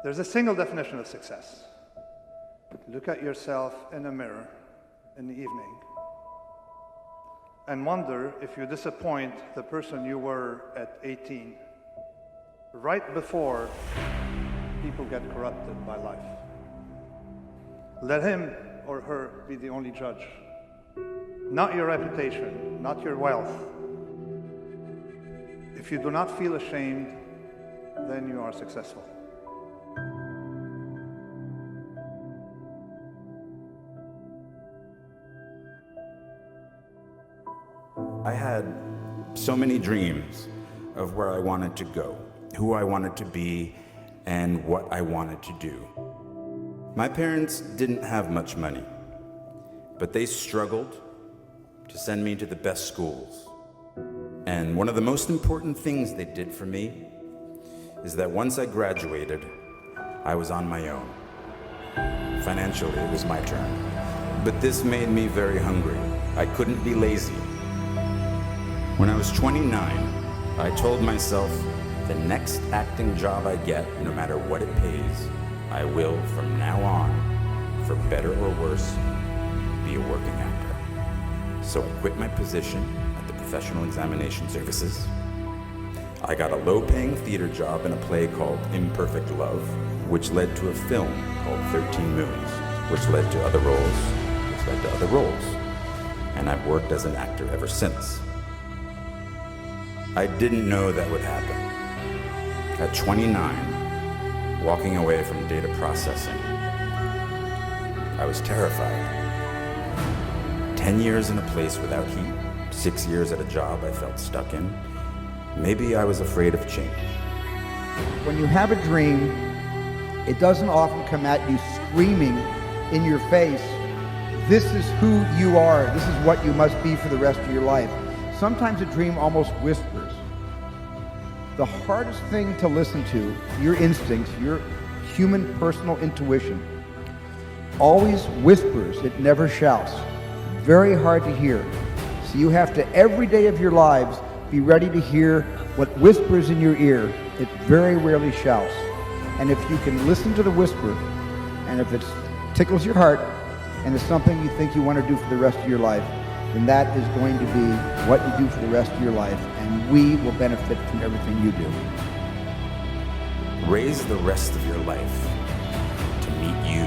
There's a single definition of success. Look at yourself in a mirror in the evening and wonder if you disappoint the person you were at 18, right before people get corrupted by life. Let him or her be the only judge. Not your reputation, not your wealth. If you do not feel ashamed, then you are successful. I had so many dreams of where I wanted to go, who I wanted to be, and what I wanted to do. My parents didn't have much money, but they struggled to send me to the best schools. And one of the most important things they did for me is that once I graduated, I was on my own. Financially, it was my turn. But this made me very hungry. I couldn't be lazy. When I was 29, I told myself, the next acting job I get, no matter what it pays, I will, from now on, for better or worse, be a working actor. So I quit my position at the Professional Examination Services. I got a low-paying theater job in a play called Imperfect Love, which led to a film called 13 Moons, which led to other roles, which led to other roles. And I've worked as an actor ever since. I didn't know that would happen. At 29, walking away from data processing, I was terrified. 10 years in a place without heat, 6 years at a job I felt stuck in. Maybe I was afraid of change. When you have a dream, it doesn't often come at you screaming in your face, this is who you are, this is what you must be for the rest of your life. Sometimes a dream almost whispers. The hardest thing to listen to, your instincts, your human personal intuition, always whispers, it never shouts. Very hard to hear. So you have to, every day of your lives, be ready to hear what whispers in your ear. It very rarely shouts. And if you can listen to the whisper, and if it tickles your heart, and it's something you think you want to do for the rest of your life, then that is going to be what you do for the rest of your life, and we will benefit from everything you do. Raise the rest of your life to meet you.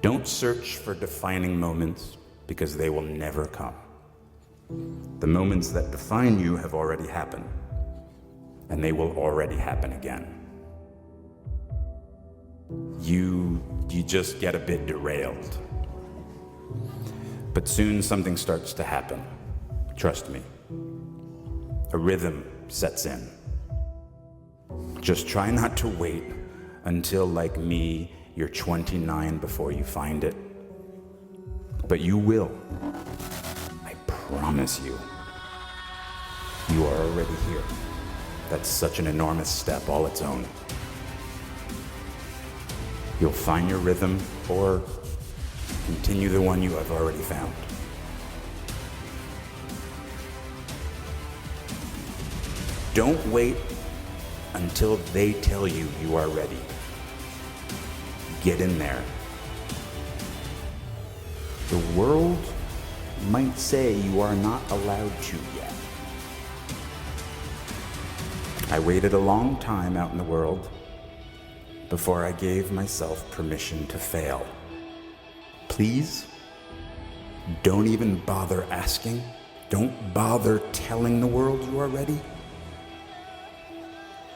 Don't search for defining moments, because they will never come. The moments that define you have already happened, and they will already happen again. You just get a bit derailed. But soon something starts to happen. Trust me. A rhythm sets in. Just try not to wait until, like me, you're 29 before you find it. But you will. I promise you. You are already here. That's such an enormous step all its own. You'll find your rhythm or continue the one you have already found. Don't wait until they tell you you are ready. Get in there. The world might say you are not allowed to yet. I waited a long time out in the world before I gave myself permission to fail. Please, don't even bother asking. Don't bother telling the world you are ready.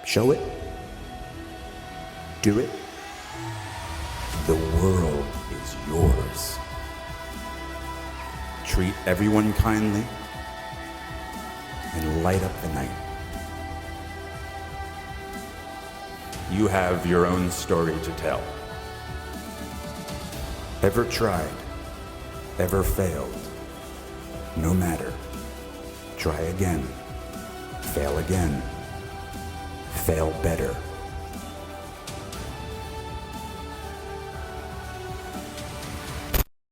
Show it. Do it. The world is yours. Treat everyone kindly and light up the night. You have your own story to tell. Ever tried, ever failed, no matter. Try again, fail better.